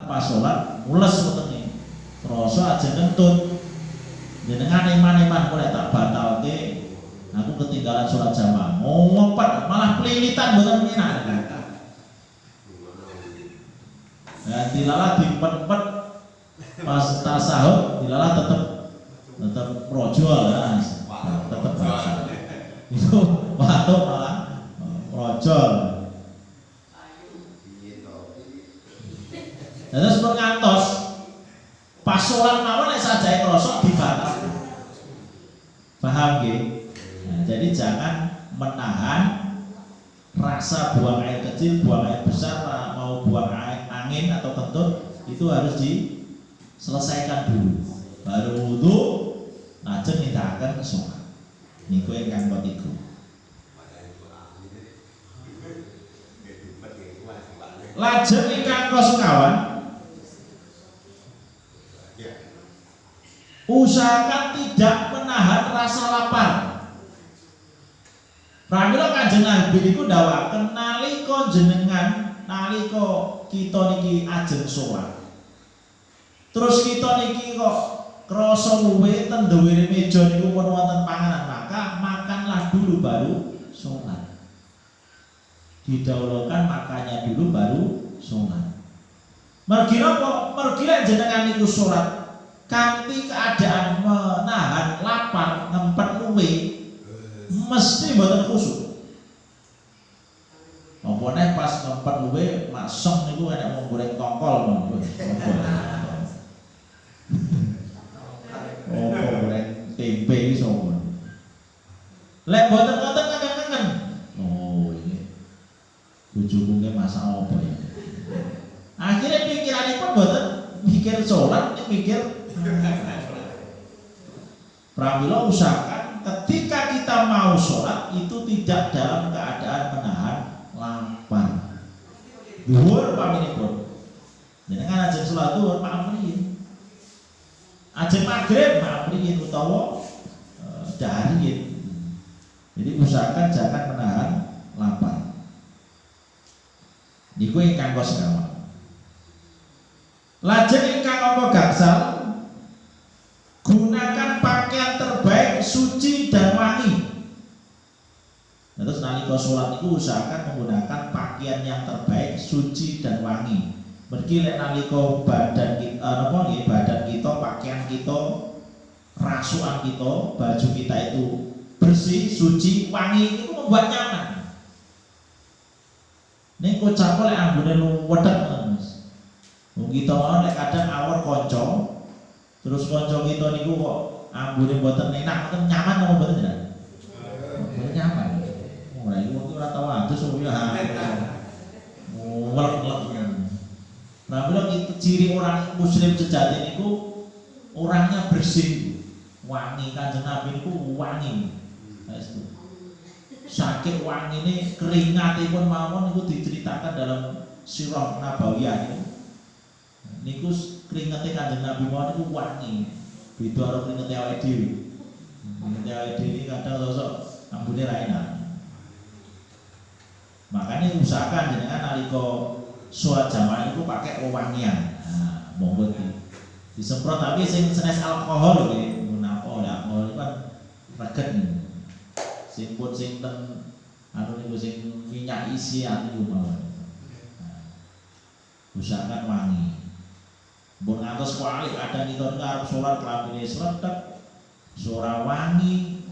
pas sholat mules wetenge krasa aja kentut jenengan iman-iman kok tak batalke aku ketinggalan sholat jamaah ngopet malah pelilitan mboten enak ya dilala dipet-pet pas tasahud dilala tetep projol ya tetep batal itu waktu malah projol. Terus mengantos pas sholat mawon nek sajake krasa dibatalkan. Paham nggih? Nah, jadi jangan menahan rasa buang air kecil, buang air besar, mau buang air angin atau kentut itu harus diselesaikan dulu. Baru wudu, lajeng nindakaken sholat. Niku ingkang ketiga. Lajeng ingkang kasekawan, usahakan tidak menahan rasa lapar. Pramila Kanjeng Nabi niku ndhawaken nalika jenengan nalika kita niki ajeng sholat. Terus kita niki kok krasa luwe ten dhuwure meja niku pun wonten panganan, maka makanlah dulu baru sholat. Didahulukan makannya dulu baru sholat. Mergi napa? Mergi lek jenengan niku sholat kanthi keadaan menahan lapar ngempet luwe mesti mboten khusuk. Apa nek pas ngempet luwe masem niku enek wong goreng tongkol ngono. Oh, goreng tempe iki sopo. Lek mboten ngoten kangen-kangen. Oh, ini bojoku ki masak apa ya. Akhirnya pikiranipun mboten mikir sholat, mikir pramila usahakan ketika kita mau sholat itu tidak dalam keadaan menahan lapar. Dhuwur paminipun. Jenengan ajeng sholat dhuwur pamrih. Ajeng maghrib pamrih utawa dahar. Jadi usahakan jangan menahan lapar. Niku ingkang kasekawan. Lajeng ingkang apa gangsal, gunakan pakaian terbaik, suci dan wangi. Terus nalika sholat itu usahakan menggunakan pakaian yang terbaik, suci dan wangi. Mergi lek nalika badan kita, badan kita, pakaian kita, rasukan kita, baju kita itu bersih, suci, wangi, itu membuat nyaman. Nek kocak lek anggone luwedhek. Wong kita nek kadang awor kanca, terus kanca kita niku kok ambune mboten enak, mboten nyaman apa mboten jenengan? Mboten nyaman. Ora iki wong ora tau adus wong ya. Welek-welek. Nah, bilang itu ciri orang muslim sejati niku orangnya bersih, wangi. Kanjeng Nabi niku wangi. Sakit wangi ini keringatipun mawon niku diceritakan dalam Sirah Nabawiyah niku. Niku keringete Kanjeng Nabi mawon niku wangi. Beda karo keringete awake dhewe. Keringete awake dhewe kadang sosok ambune ra enak. Makanya usahakan jenengan nalika sholat jamaah itu pakai wewangian. Nah, monggo disemprot tapi sing senes alkohol nggih, menapa ya alkohol kan reget. Sing pun sing ten anu niku sing minyak isian niku mawon. Usahakan wangi. Mbok ngantos kuali kadang kita arep salat klambine sretek, suara wangi.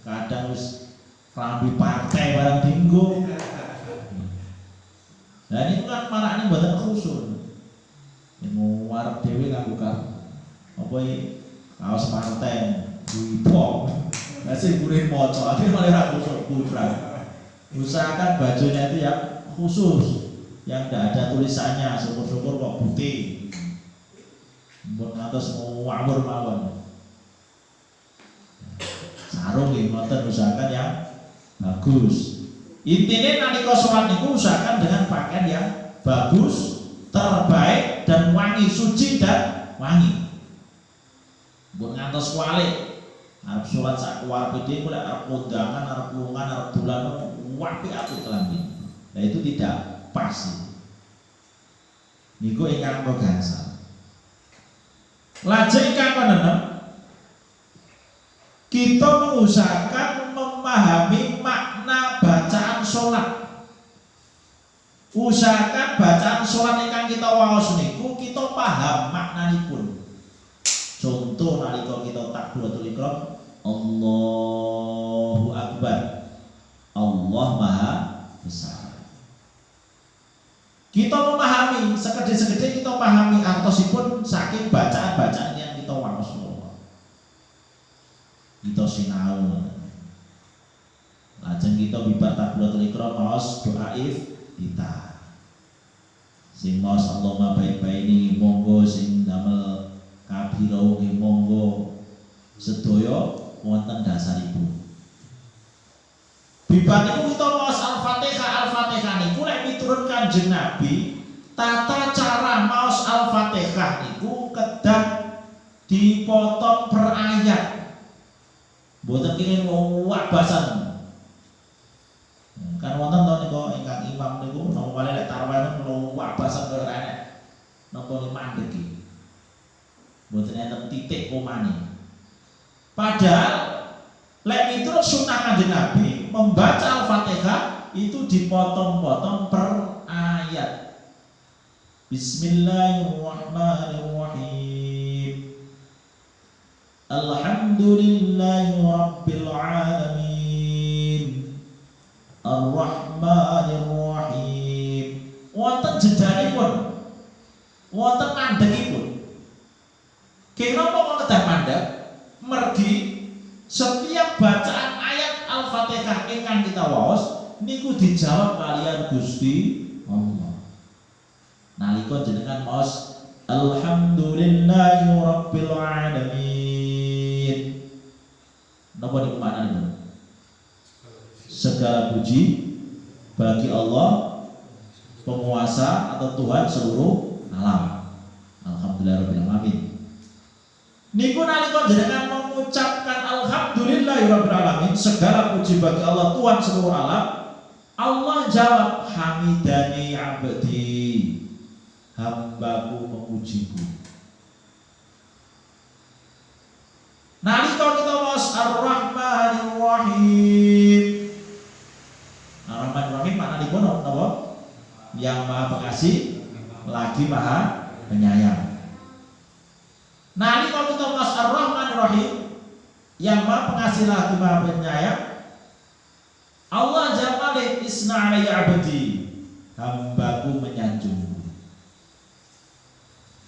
Kadang wis klambi partai barang dinggo. Nah ini kan malah ini buatan khusus. Yang warap dewi nganggo apa iki kaos partai buipok. Masih kurir moco, akhirnya malah ra khusus kurang. Usahakan bajunya itu yang khusus, yang tidak ada tulisannya, syukur-syukur kok putih. Mbok ngantos ngawur mawon. Sarung nggih ngoten usahakan yang bagus. Intinya nalika sholat niku usahakan dengan pakaian yang bagus, terbaik dan wangi, suci dan wangi. Mbok ngantos kualik, arep sholat sak kuwarepe dhewe lek arep kondangan, arep lungan, arep dolan wapi apik kelambi. Nah itu tidak pas. Niku ingkang gangsal. Lajeng ingkang keenem, kita mengusahakan memahami makna bacaan sholat. Usahakan bacaan sholat ingkang kita waos niku kita paham maknanipun. Contoh nalika kita takbiratul ihram, Allahu Akbar, Allah Maha Besar. Kita memahami, segede-segede kita pahami artosipun saking bacaan-bacaan yang kita waos. Kita sinau. Lajeng kita bibar takbiratul ihram maos doa iftitah. Sing maos Allahumma baik-baik monggo, sing damel kabirau monggo, sedaya wonten dasaripun. Bibar niku kita maos Al-Fatihah. Al-Fatihah niku lek miturut Kanjeng Nabi, tata cara maos Al-Fatihah niku kedah dipotong per ayat. Mboten kenging wabasan. Kan wonten to niku ingkang imam niku napa lek tarawih wabasan karo enek. Napa mandeg iki. Mboten enten titik komane. Padahal lek miturut sunah Kanjeng Nabi, membaca Al-Fatihah itu dipotong-potong per ayat. Bismillahirrahmanirrahim. Alhamdulillahi rabbil alamin. Ar-Rahmanir-Rahim. Wonten jedanipun. Wonten mandhegipun. Kenapa kok kedah mandheg? Mergi setiap bacaan ayat Al-Fatihah ingkang kita waos niku dijawab kalian Gusti Allah. Nalika jenengan maos Alhamdulillahi rabbil alamin. Napa niku maknane? Segala puji bagi Allah, penguasa atau Tuhan seluruh alam. Alhamdulillahirabbil alamin. Niku nalika jenengan mengucapkan alhamdulillahirabbil alamin, segala puji bagi Allah Tuhan seluruh alam, Allah jawab hamidani abdi, hambaku memujiku. Nalika kita maos Ar-Rahmanir-Rahim. Ar-Rahmanir-Rahim maknanipun napa? Yang Maha Pengasih lagi Maha Penyayang. Nalika kita maos Ar-Rahmanir-Rahim, yang Maha Pengasih lagi Maha Penyayang, Allah jawab isna alayya abdi, hambaku menyanjungku.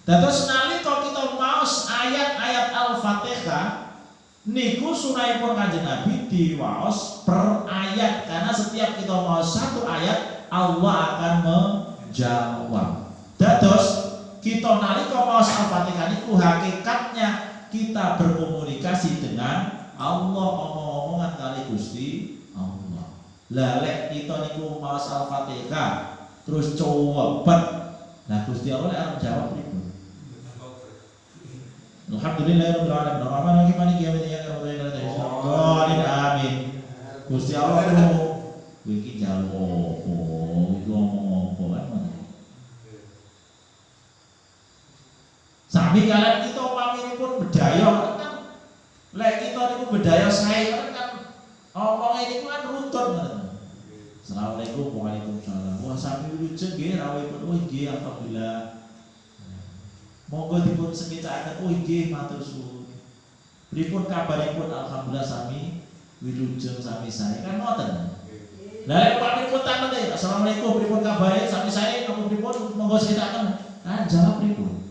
Dados nalika kita maos ayat-ayat Al-Fatihah niku sunahipun Kanjeng Nabi diwaos per ayat, karena setiap kita maos satu ayat Allah akan menjawab. Dados kita nalika maos Al-Fatihah niku hakikatnya kita berkomunikasi dengan Allah, omong-omongan kali Gusti Allah. Lah lek kita niku maos Al-Fatihah terus cowebet, nah Gusti Allah arep jawab niku. Alhamdulillahirabbil alamin. Ar-Rahmanir-Rahim maliki yaumiddin. Amin. Gusti Allah ku iki njaluk opo? Iku omong opo kan. Sami kalian kita umpaminipun bedaya kan. Lek kita niku bedaya sae kan omong niku kan runtun ngoten. Assalamualaikum, waalaikumsalam. Wah sami wilujeng nggih rawuhipun. Oh nggih alhamdulillah. Monggo dipun sekecakaken. Oh nggih matur suwun. Pripun kabaripun? Alhamdulillah sami wilujeng sami sae kan ngoten. Lah lek pamipun tanten e, assalamualaikum pripun kabare sami sae napa pripun monggo sekecakaken. Kan jawab pripun?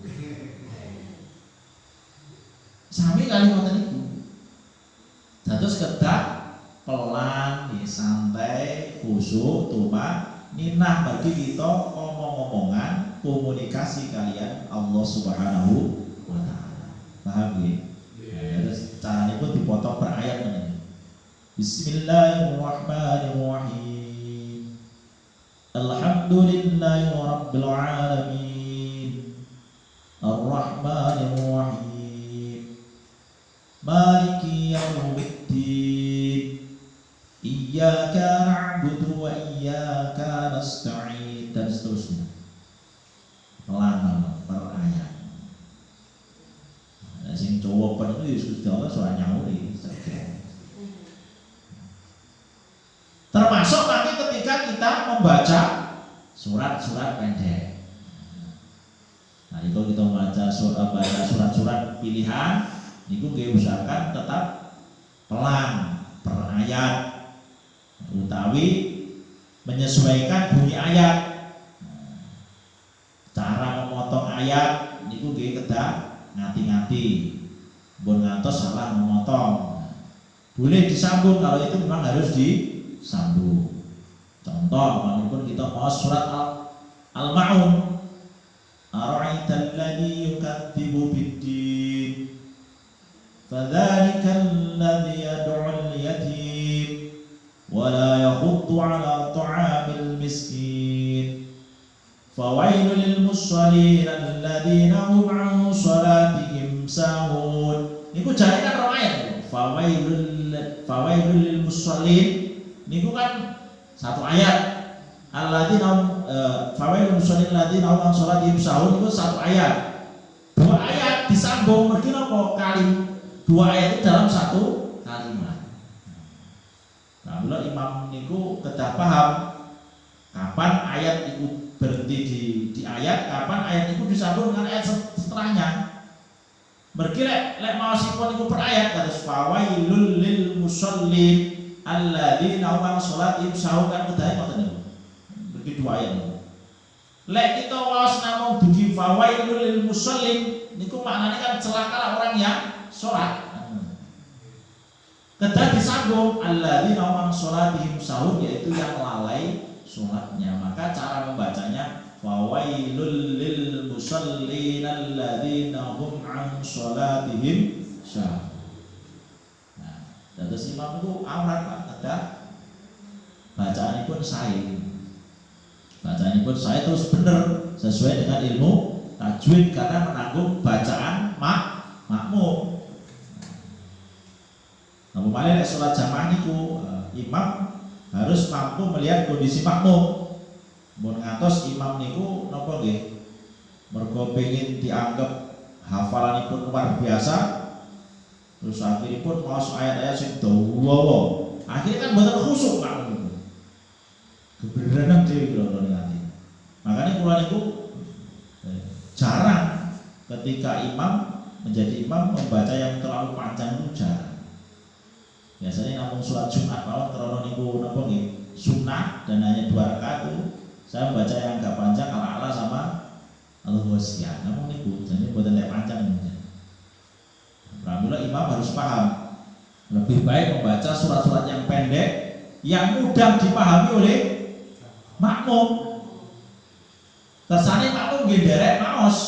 Sami kali ngoten niku. Dados kedah pelan, santai, khusyuk, tumaninah bagi kita omong-omongan komunikasi kalian Allah Subhanahu wa taala. Paham nggih? Terus carane pun dipotong per ayat ngene. Bismillahirrahmanirrahim. Alhamdulillahi rabbil alamin. Ar-Rahmanir-Rahim. Maliki yaumiddin. Iyyaka na'budu wa iyyaka nasta'in, dan seterusnya. Pelan Gusti Allah ora nyauri. Termasuk nanti ketika kita membaca surat-surat pendek. Nah, itu kita membaca surat-surat pilihan, niku nggih usahakan tetap pelan per ayat, utawi menyesuaikan bunyi ayat. Cara memotong ayat niku nggih kedah ngati-ngati, bon ngantos salah memotong. Boleh disambung kalau itu memang harus disambung. Contoh, walaupun kita mau surat Al-Ma'un, ara'aital ladzi yukadzibu bid-din, fadzalika alladzi yad'ul yatim wa la yakhuddu 'ala ta'amil miskin, fawailul lil musallin alladzina hum 'an shalatihim sahun. Niku jane kan ayat, fawailul lil musallin niku kan satu ayat. Alladzina fawailul musallin alladzina hum 'an shalatihim sahun itu satu ayat. Dua ayat disambung mergi napa kali dua ayat itu dalam satu kalimat. Nah, bila imam niku kedah paham kapan ayat itu berhenti di ayat, kapan ayat itu disambung dengan ayat setelahnya. Mergi lek maosipun niku per ayat kados fawailul lil musallin alladzina hum 'an shalatihim sahun kan kedah ngoten niku. Mergi dua ayat niku. Lek kita waos namung dugi fawailul lil musallin niku maknanya kan celaka orang yang salat. Kedah disambung alladzina hum 'an shalatihim sahun, yaitu yang lalai salatnya. Maka cara membacanya fawailul lil musallin alladzina hum 'an shalatihim sahun. Nah, dados imam itu awrat Pak, kedah bacaanipun sae. Bacaanipun sae terus bener sesuai dengan ilmu tajwid karena menanggung bacaan makmum. Nah, umpamanya sholat jamaah niku imam harus mampu melihat kondisi makmum. Mun ngantos imam niku napa nggih? Mergo pengin dianggap hafalanipun luar biasa, terus akhiripun maos ayat-ayat sing dawa. Akhirnya kan mboten khusyuk makmum. Keberenan dhewe kula ngerti. Makanya kula niku jarang ketika imam menjadi imam membaca yang terlalu panjang itu jarang. Biasanya namun sholat Jumat mawon karena niku napa nggih sunnah dan hanya 2 rakaat itu saya membaca yang agak panjang ala-ala sama Al-Ghasyiyah. Namun niku jadi boten lek panjang niku. Alhamdulillah imam harus paham. Lebih baik membaca surat-surat yang pendek yang mudah dipahami oleh makmum. Kersane makmum nggih nderek maos.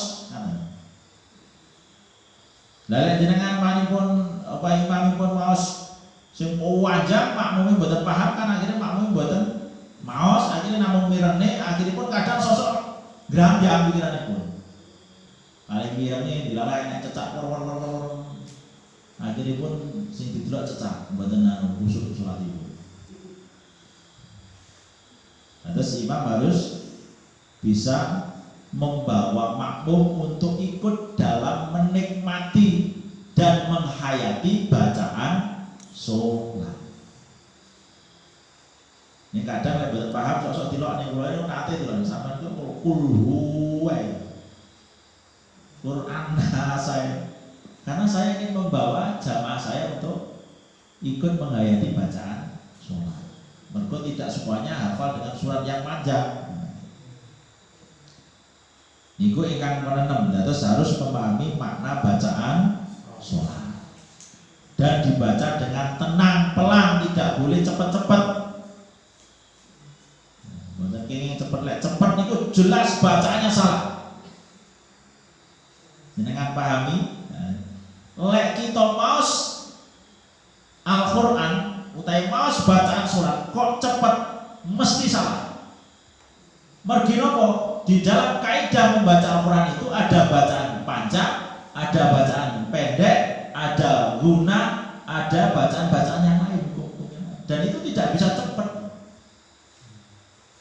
Lah lek jenengan manipun apa imamipun maos sing panjang makmumnya mboten paham kan akhirnya makmum mboten maos, akhirnya namung mirene, akhirnya pun kadang sosok grambang pikiranipun. Paling mirene dilalai nek cecak wor-wor. Akhirnya pun sing didelok cecak mboten khusyuk salatipun. Terus imam harus bisa membawa makmum untuk ikut dalam menikmati dan menghayati bacaan sholat. Ini kadang lek mboten paham sok-sok dilok ning kula niku nate dilok sampean itu kulhu wae. Quran saya. Karena saya ingin membawa jamaah saya untuk ikut menghayati bacaan sholat. Mergo tidak semuanya hafal dengan surat yang panjang. Niku ingkang menenem, dados harus memahami makna bacaan sholat. Dan dibaca dengan tenang, pelan, tidak boleh cepat-cepat. Mboten kenging cepet, lek cepet niku jelas bacaannya salah. Jenengan pahami? Lek kita maos Al-Qur'an utawi maos bacaan surat kok cepet mesti salah. Mergi napa? Di dalam kaidah membaca Al-Qur'an itu ada bacaan panjang, ada bacaan pendek, ada guna, ada bacaan-bacaan yang lain, dan itu tidak bisa cepat.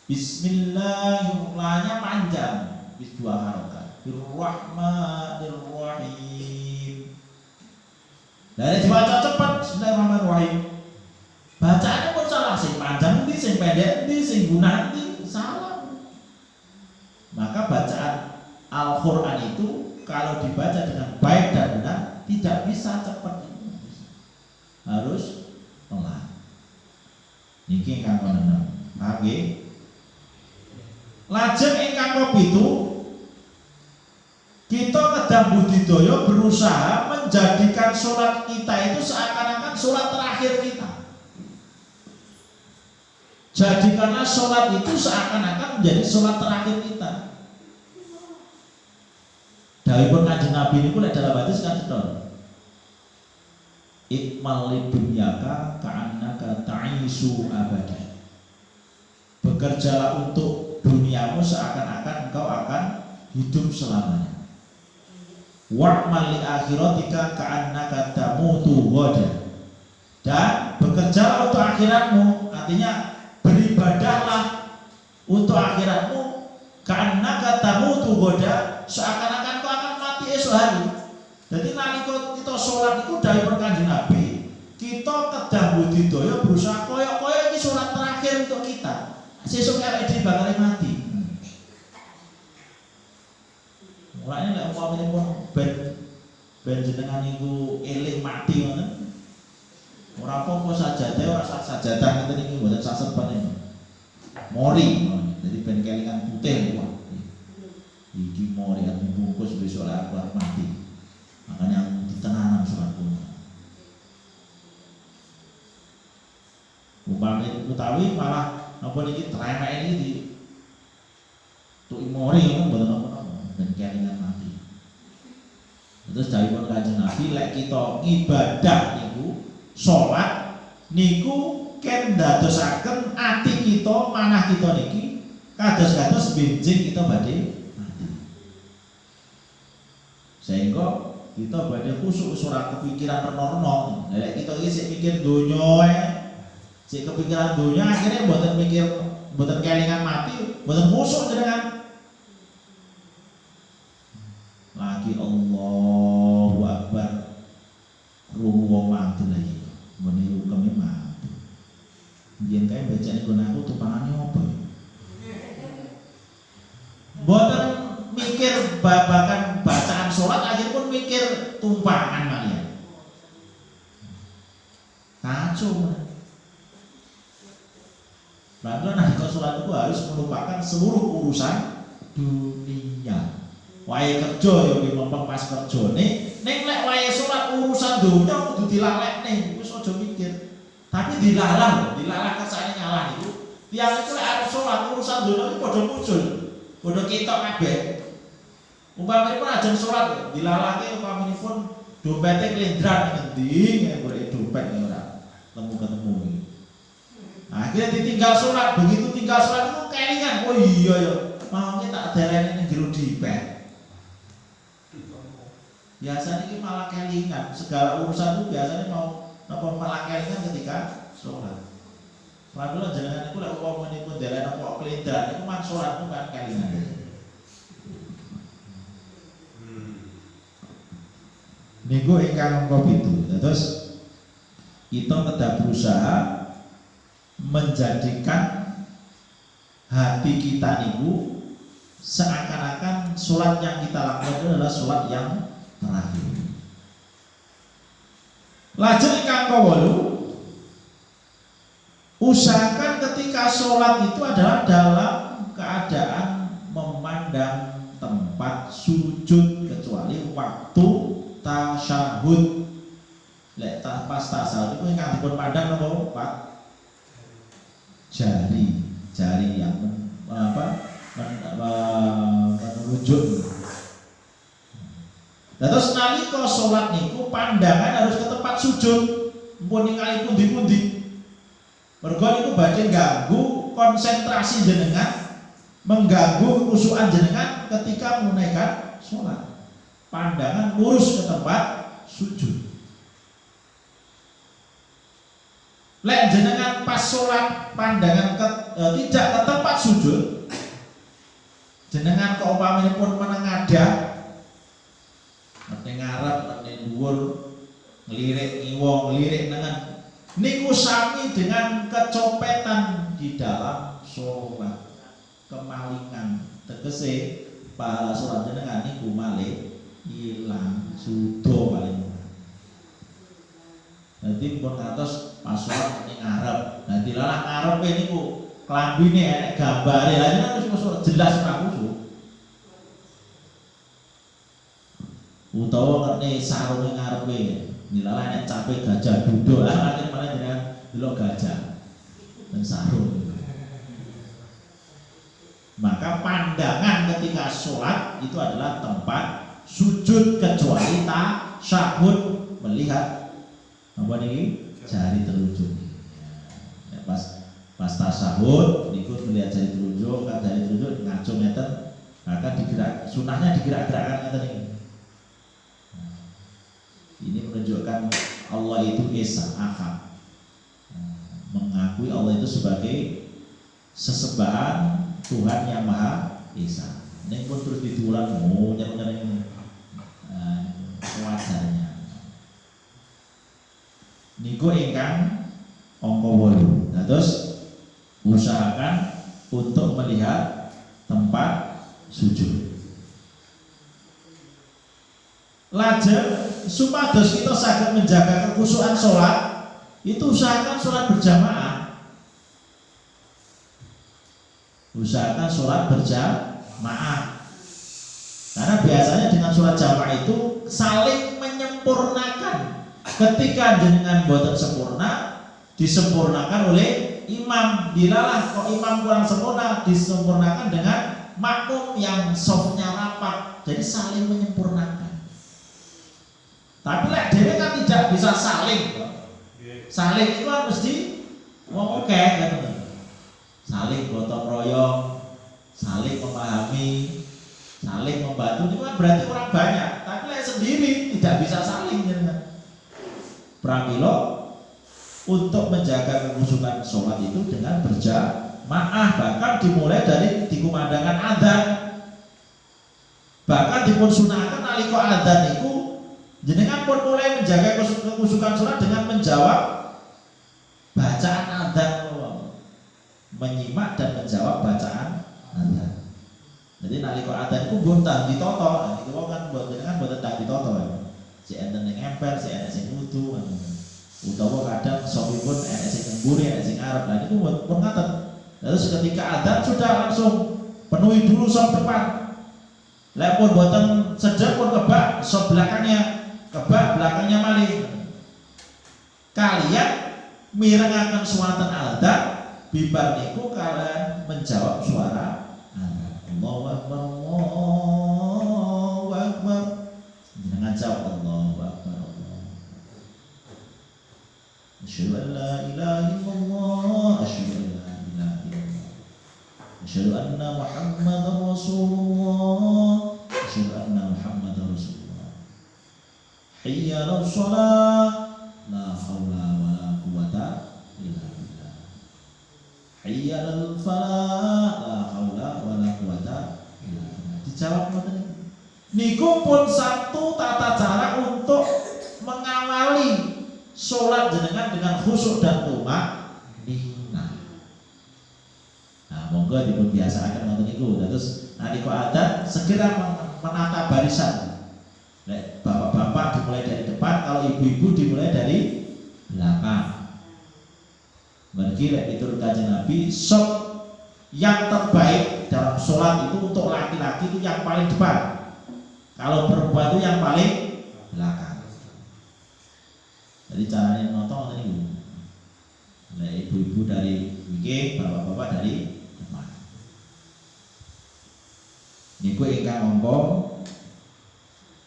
Bismillahirrahmanirrahim panjang, bis 2 harokat. Bismillahirrahmanirrahim. Dari dibaca cepat, bismillahirrahmanirrahim. Bacaannya pun salah, sing panjang ndi, sing pendek ndi, sing guna ndi, salah. Maka bacaan Al-Quran itu kalau dibaca dengan baik dan benar tidak bisa cepat, harus pelan. Niki ingkang konten, paham nggih? Lajeng ingkang kapitu, kita kedang budidaya berusaha menjadikan sholat kita itu seakan-akan sholat terakhir kita. Jadikanlah sholat itu seakan-akan menjadi sholat terakhir kita. Dawuhipun Kanjeng Nabi niku lek dalam hadis kan ceton. Ikmal lidunyaka ka'annaka ta'isu abada. Bekerjalah untuk duniamu seakan-akan engkau akan hidup selamanya. Wa'mal li akhiratika ka'annaka tamutu ghadan. Dan bekerjalah untuk akhiratmu, artinya beribadahlah untuk akhiratmu ka'annaka tamutu ghadan, seakan-akan kau akan mati esok hari. Jadi nalika kita sholat itu dari Kanjeng Nabi, kita kedang budidaya berusaha koyok-koyok ini sholat terakhir untuk kita. Sesuk awake bakal mati. Mulane lek umpamane pun ben jenengan niku eling mati ngoten. Ora apa-apa sajadah, ora sak sajadah ngeten iki mboten sasepen. Mori, jadi ben kelingan putih kuwi. Iki mori kan dibungkus besok lah aku mati. Makanya ditenanan sholatku. Umpamane utawi malah napa niki tremek iki di tuk mori ngono mboten napa-napa ben kelingan mati. Terus dawuhipun Kanjeng Nabi lek kita ngibadah niku salat niku ken ndadosaken ati kita manah kita niki kados-kados benjing kita badhe mati. Sehingga kita badhe khusuk ora kepikiran reno-reno. Lek kita iki sik mikir donya sik kepikiran donya akhirnya mboten mikir mboten kelingan mati, mboten khusuk jenengan. Lagi Allahu Akbar ruh wong mati lagi meniru kami mati biyen kae bacane nggon aku tupangane opo mboten mikir babakan bacaan sholat akhir pun mikir tumpangan malian kacau. Lalu nalika sholat itu harus melupakan seluruh urusan dunia. Wae kerja ya ki mempeng pas kerjane, ning lek wae salat urusan donya kudu dilalekne, wis aja mikir. Tapi dilalah kersane ngalah niku. Tiyang iku lek arep salat urusan donya iki padha muncul. Padha ketok kabeh. Umpamane pun ajeng salat dilalahke umpamanipun dompete klendran ngendi golek dompet ora ketemu iki. Akhirnya ditinggal salat, begitu tinggal salat itu kelingan. Oh iya ya, maunya tak dereni ning jero dipet. Biasanya ini malah kelingan, segala urusan itu biasanya mau malah kelingan ketika sholat. Padahal jangan itu lek umpamane pun delen apa kelindran itu man sholat itu kan kelingan. Niku ingkang kopi itu. Terus kita tetap berusaha menjadikan hati kita niku seakan-akan sholat yang kita lakukan itu adalah sholat yang terakhir. Lajeng ingkang kawolu, usahakan ketika sholat itu adalah dalam keadaan memandang tempat sujud kecuali waktu tasyahud. Lek pas tasyahud itu ingkang dipun pandang napa Pak? Jari yang menunjuk. Terus nalika sholat niku pandangan harus ke tempat sujud, mpun ningali pundi-pundi. Mergo niku badhe ganggu konsentrasi jenengan, mengganggu kekhusyukan jenengan ketika menunaikan sholat. Pandangan lurus ke tempat sujud. Lek jenengan pas sholat pandangan tidak ke tempat sujud, jenengan keumpamanipun menengadah, ngarep, dhuwur, ngelirik wong, ngelirik dengan niku sami dengan kecopetan di dalam sholat, kemalingan. Tegese pahala sholat jenengan niku malih ilang sudo paling. Nanti pun ngantos pas sholat ning ngarep. Nanti lalah ngarep niku klambine enek gambare. Lah jenengan wis jelas ora khusyuk. Utawa ngerti sarunge ngarepe. Nilalah enek cape gajah duduk. Akhir malah jenengan delok gajah dan sarung. Maka pandangan ketika sholat itu adalah tempat sujud kecuali tasyahud, melihat apa nih jari telunjuk. Ya, pas tasyahud niku melihat jari telunjuk, kan jari telunjuk ngaco ngeten, akan digerak, sunahnya digerak-gerakkan ngeten ini. Ini menunjukkan Allah itu Esa Ahad, mengakui Allah itu sebagai sesembahan Tuhan yang Maha Esa. Ini pun terus ditulang, nyerang wajarnya. Niku ingkang angka 8. Nah, terus usahakan untuk melihat tempat sujud. Lajeng supados kita saged menjaga kekhusyukan sholat, itu usahakan sholat berjamaah. Usahakan sholat berjamaah. Karena biasanya dengan sholat jamaah itu saling menyempurnakan. Ketika jenengan boten sempurna, disempurnakan oleh imam. Dilalah kok imam kurang sempurna, disempurnakan dengan makmum yang softnya rapat. Jadi saling menyempurnakan. Tapi lek dhewe kan tidak bisa saling. Saling itu kan mesti wong oke kan. Saling gotong royong, saling memahami, saling membantu. Itu kan berarti orang banyak. Tapi lek sendiri tidak bisa saling jenengan. Pramila untuk menjaga kekhusyukan sholat itu dengan berjamaah, bahkan dimulai dari dikumandangkan adzan. Bahkan dipun sunahkan nalika adzan itu jenengan pun mulai menjaga kekhusyukan sholat dengan menjawab bacaan adzan, menyimak dan menjawab bacaan adzan. Jadi nalika adzan itu bontang ditoto, itu kan jenengan boten tak ditoto. Si enten yang emper, si enek sing wudu, utawa kadang sopipun enek sing ngemburi, enek sing ngarep. Nah niku pun ngaten. Terus ketika adzan sudah langsung penuhi dulu sop depan. Lek pun boten sedek pun kebak sop belakangnya, kebak belakangnya malih. Kalian mirengaken suwatan adzan, bibar niku kalian menjawab suara Allahu Akbar, Allahu Akbar. Jangan jawab Allahu Akbar, Allah. Asyhadu an la ilaha illallah, asyhadu an la ilaha illallah. Asyhadu anna Muhammadar Rasulullah, asyhadu anna Muhammadar Rasulullah. Hayya 'alas shalah, la haula wala quwata illa billah. Hayya 'alal falah, la haula wala quwata illa billah. Dijawab ngoten. Niku pun satu tata cara untuk mengawali sholat jenengan dengan khusyuk dan tumakninah. Nah, monggo dipun biasakan ngoten niku. Terus nalika adzan segera menata barisan. Bapak-bapak dimulai dari depan, kalau ibu-ibu dimulai dari belakang. Mergi lek piturut Kanjeng Nabi, sop yang terbaik dalam sholat itu untuk laki-laki itu yang paling depan. Kalau perempuan itu yang paling belakang. Jadi caranya nonton ini, nah, ibu-ibu dari wike, bapak-bapak dari depan. Niku ingkang ngomong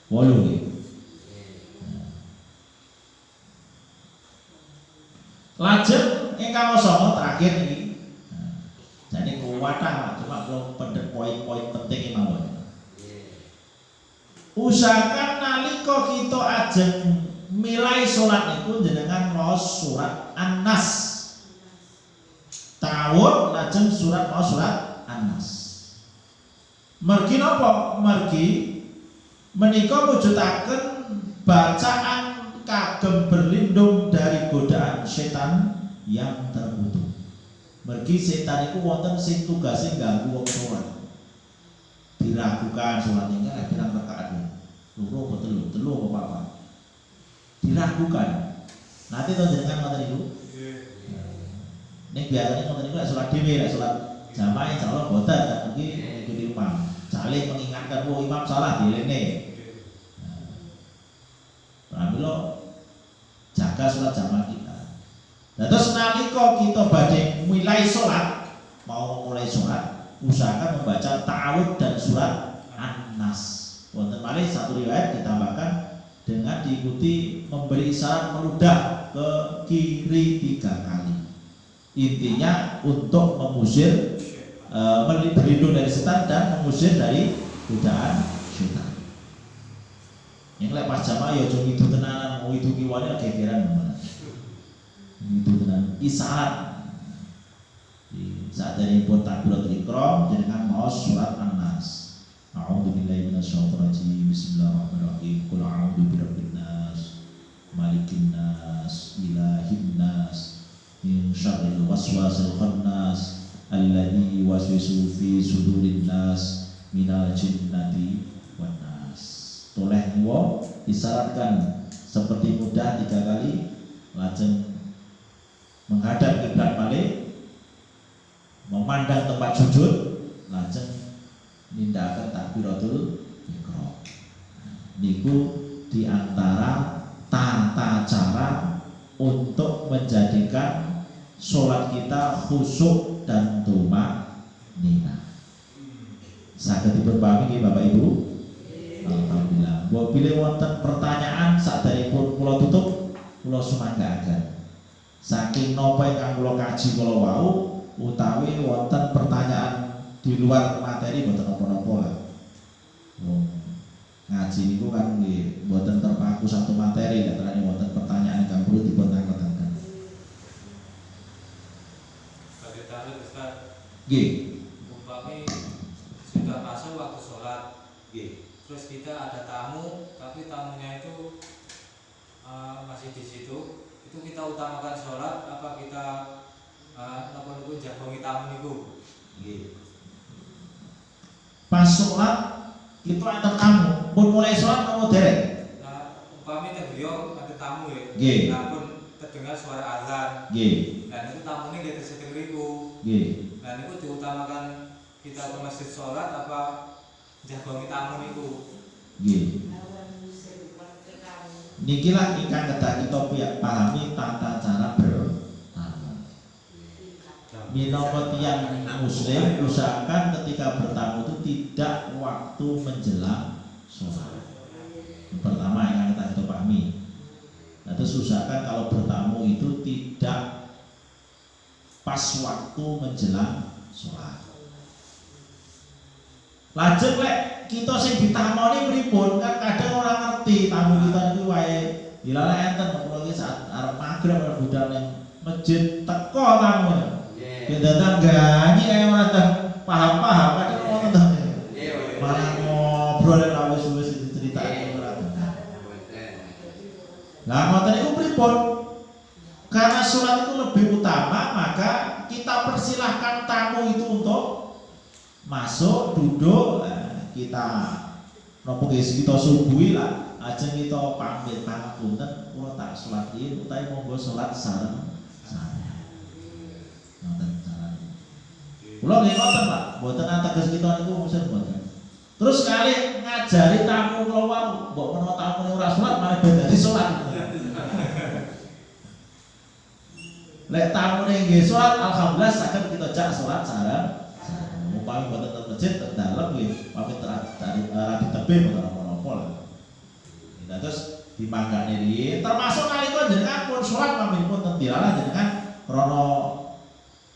8. Lajeng ingkang 9 terakhir ini. Jadi kuwatah cuma kalau pendek poin-poin penting mawon. Usahakan nalika kita ajeng milai sholat itu jenengan maos surat An-Nas. Tahun lajeng surat maos surat An-Nas. Mergi napa? Mergi menika mujudaken bacaan kagem berlindung dari godaan setan yang terkutuk. Mergi setan itu wonten sing tugase ganggu wong salat. Diragukan salat ini lek pirang rakaat. Loro apa telu apa papat. Diragukan. Nanti to jenengan ngoten niku. Nek biasanya ngoten niku lek salat dhewe, lek salat jamaah insyaallah boten kan iki ngikuti imam. Saling mengingatkan imam salah dilene. Pramila jaga salat jamaah kita. Nah, terus nalika kita badhe mulai salat, mau mulai salat, usahakan membaca ta'awudz dan surat An-Nas. Wonten malih satu riwayat ditambahkan dengan diikuti memberi isyarat meludah ke kiri 3 kali. Intinya untuk mengusir berlindung dari setan dan mengusir dari godaan setan. Yang lek pas jamaah ya aja ngidu tenanan, mau itu kiwane gegeran mana. Itu tenan isyarat. Saat dari pun takbiratul ihram dengan maos surat An-Nas. A'udzubillahi minasyaitonir rajim. Bismillahirrahmanirrahim. Qul a'udzu birabbin nas, malikin nas, ilahin nas, min syarril waswasil khannas, alladzi yuwaswisu fi sudurin nas, minal jinnati wan nas. Toleh niwa disyaratkan seperti mudah 3 kali, lajeng menghadap kiblat malih, memandang tempat sujud, lajeng nindakaken takbiratul ihram. Niku diantara tata cara untuk menjadikan sholat kita khusyuk dan tumanina. Saged dipunpahami nggih Bapak Ibu? Alhamdulillah. Buat pilih wonten pertanyaan saderengipun kula tutup, kula sumanggaken. Saking napa ingkang kula kaji kula wau utawi wonten pertanyaan di luar materi mboten napa-napa lah. Ngaji niku kan nggih mboten terpaku satu materi, nek terane wonten pertanyaan ingkang perlu dipun tanglet-tanglet. Bagi tarik Ustaz. Nggih. Umpami sudah masuk waktu sholat. Nggih. Terus kita ada tamu, tapi tamunya itu masih di situ. Itu kita utamakan sholat apa kita napa niku jagongi tamu niku? Nggih. Pas sholat itu ada tamu, pun mulai sholat mau derek. Nah, umpami teh beliau ada tamu ya. Nggih. Nah, pun terdengar suara azan. Nggih. Dan itu tamunya dia terseting riku. Nggih. Dan itu diutamakan kita ke masjid sholat apa jagongi tamu niku? Nggih. Nikilah ingkang kedah kita pahami tata cara bertamu. Minangka tiyang muslim usahakan ketika bertamu itu tidak waktu menjelang sholat. Yang pertama yang kita pahami. Nah, terus usahakan kalau bertamu itu tidak pas waktu menjelang sholat. Lajeng lek kita sing ditamoni pripun kan kadang orang ngerti tamu kita niku wae dilala enten kula iki saat arep magrib arep budal ning masjid teko tamu. Nggih. Datang ganyi ae ora paham-paham kadang ngoten to. Malah ngobrol nek wis diceritake ora bener. Lah ngoten niku pripun? Karena sholat itu lebih utama, maka kita persilahkan tamu itu untuk masuk, duduk, kita nopo guys kita subuhi lah, ajeng kita pamit pangapunten, kula tak sholatin, utawi monggo sholat sareng saya. Ngoten carane. Kula nggih ngoten Pak, mboten ateges kita niku musen mboten. Terus kali ngajari tamu kula wau, mbok menawa tamu ora sholat malah bedani sholat. Lek tamu nggih sholat, alhamdulillah saged kita jak sholat sareng. Upami buatan tetap masjid terdalam nggih pamit dari tebih mboten apa-apa lah. Nah, terus dimanggani riyin termasuk nalika jenengan pun salat pamipun ten dilalah jenengan krana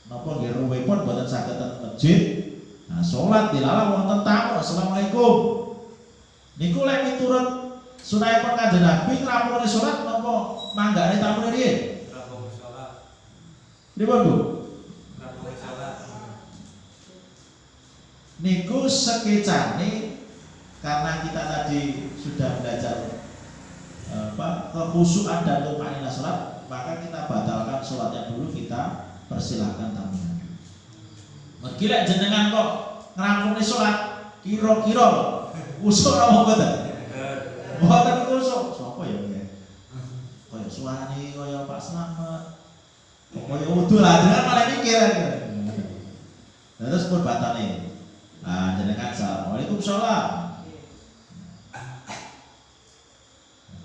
napa nggih ruwipun boten saged ten masjid. Nah, salat dilalah wonten tamu. Assalamualaikum. Niku lek miturut sunahipun Kanjeng Nabi ngrampungi salat napa manggane tamu riyin? Ngrampungi salat. Pripun Bu? Niku sekecane karena kita tadi sudah belajar kekhusyuan dan tumanina sholat, maka kita batalkan sholatnya dulu, kita persilahkan tamunya. Mergi lek jenengan kok ngrangkumi sholat, kira-kira kusuk apa mboten? Mboten kusuk. Sopo ya nggih? Kaya suarane kaya Pak Slamet. Kaya wudu lah, jenengan malah mikir. Nah, terus pun batane. Nah, jenengan assalamualaikum sholat.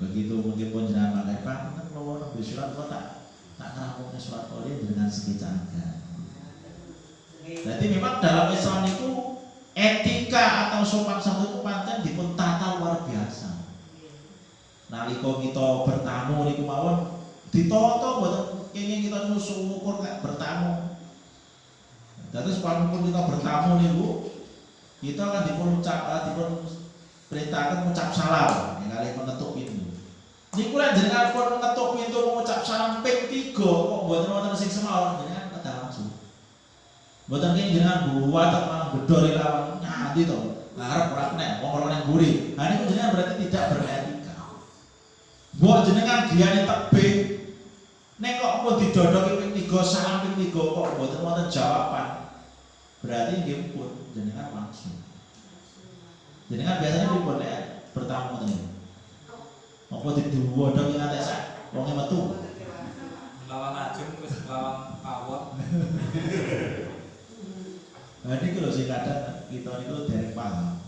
Begitu mungkin pun jenengan makai Pak, nek kalau nabi sholat kok tak ngerampungnya sholat kalian dengan sekejangka. Jadi memang dalam Islam itu etika atau sopan santun itu pancen dipun tata luar biasa. Nalika kita bertamu niku mawon ditata mboten kenging kita nusu ngukur nek bertamu. Terus pun kita bertamu niku kita kan dipun perintahkan mengucap salam kali mengetuk pintu. Niku lek jenengan pun mengetuk pintu mengucap salam ping 3 kok mboten wonten sing semawon jenengan kedah langsung. Mboten ki jenengan buat malah bedor lawan nyati to. Ngarep ora kena wong ora nang mburi. Ha niku jenengan berarti tidak beretika. Mbok jenengan griyane tebih nek kok pun didodoki ping 3 salam ping 3 kok mboten wonten jawaban. Berarti nggih pun jenengan langsung. Jenengan biasanya pripun nek bertamu ngoten. Apa diduwodoki nganti sak wonge metu. Lawang ajeng terus lawang pawon. Nah ini kalau sih kadang kita itu derek paham.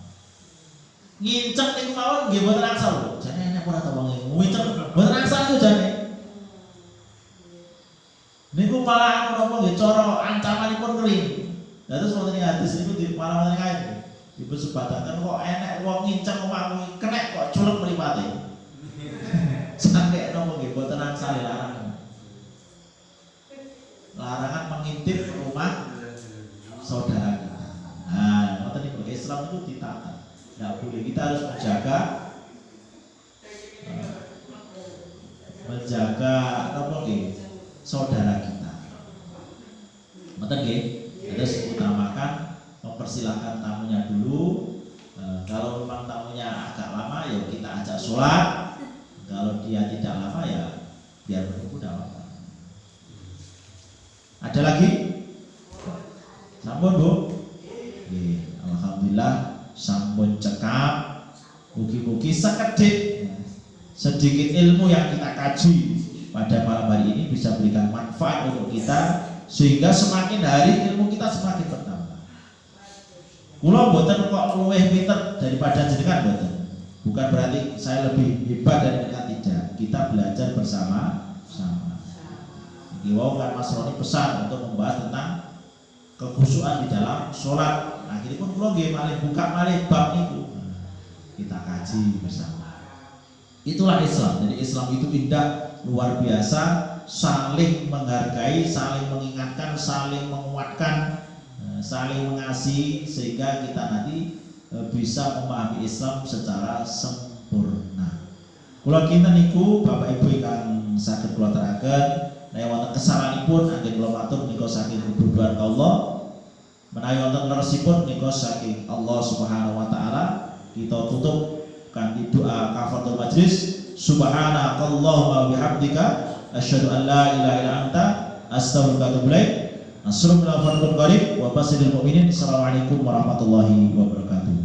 Nginceng niku mawon nggih mboten angsal lho. Jane nek ora tau wong nginceng mboten angsal itu jane. Niku malah napa nggih cara ancamanipun kering. Lah terus wonten ing hadis niku malah wonten kae. Ibu sebataken kok enek wong nginceng omahmu kenek kok culek mripate. Sampai napa nggih mboten angsal larangan. Larangan mengintip rumah saudara kita. Nah, ngoten niku Islam itu ditata. Enggak boleh, kita harus menjaga apa nggih? Saudara kita. Ngoten nggih. Terus utamakan mempersilahkan tamunya dulu. Kalau memang tamunya agak lama ya kita ajak sholat. Kalau dia tidak lama ya biar menunggu tidak apa-apa. Ada lagi? Sampun Bu? Alhamdulillah sampun cekap. Mugi-mugi sekedhik sedikit ilmu yang kita kaji pada malam hari ini bisa berikan manfaat untuk kita sehingga semakin hari ilmu kita semakin bertambah. Kula mboten kok luwih pinter daripada jenengan mboten. Bukan berarti saya lebih hebat dari mereka, tidak. Kita belajar bersama-sama. Iki wau kan Mas Roni pesan untuk membahas tentang kekhusyuan di dalam sholat. Nah, ini pun kula nggih malih buka malih bab niku. Kita kaji bersama. Itulah Islam. Jadi Islam itu indah, luar biasa, saling menghargai, saling mengingatkan, saling menguatkan, saling mengasihi sehingga kita nanti bisa memahami Islam secara sempurna. Kula kinten niku Bapak Ibu ingkang saged kula teraken, nek wonten kesalanipun anggen kula matur menika saking kebudhuan Allah. Menawi wonten leresipun menika saking Allah Subhanahu wa taala. Kita tutup kanthi doa kafaratul majlis. Subhanakallahumma wa bihamdika asyhadu an la ilaha illa anta astaghfiruka wa atubu ilaik. Assalamualaikum warahmatullahi wabarakatuh. Assalamualaikum warahmatullahi wabarakatuh.